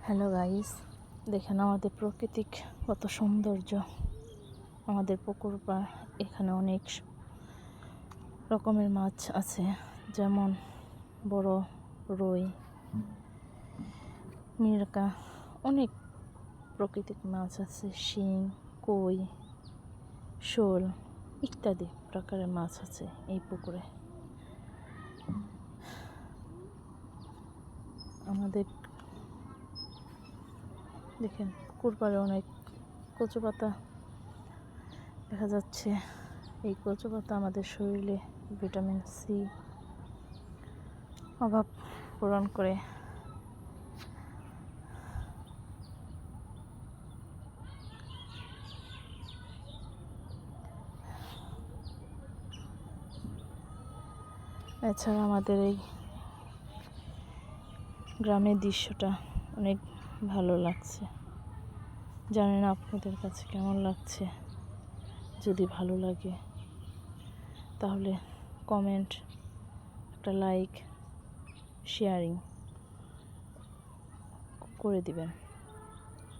Hello guys, দেখেন আমাদের প্রাকৃতিক কত সৌন্দর্য। আমাদের পুকুর পাড়, এখানে অনেক রকমের মাছ আছে, যেমন বড় রুই, মিরকা, অনেক প্রাকৃতিক মাছ আছে, শিং, কই, শোল ইত্যাদি প্রকারের মাছ আছে এই পুকুরে। আমাদের দেখেন পুকুর পাড়ে অনেক কচু পাতা দেখা যাচ্ছে। এই কচু পাতা আমাদের শরীরে ভিটামিন সি অভাব পূরণ করে। এছাড়া আমাদের এই গ্রামের দৃশ্যটা অনেক ভালো লাগছে। জানি না আপনাদের কাছে কেমন লাগছে। যদি ভালো লাগে তাহলে কমেন্ট, একটা লাইক, শেয়ারিং করে দিবেন।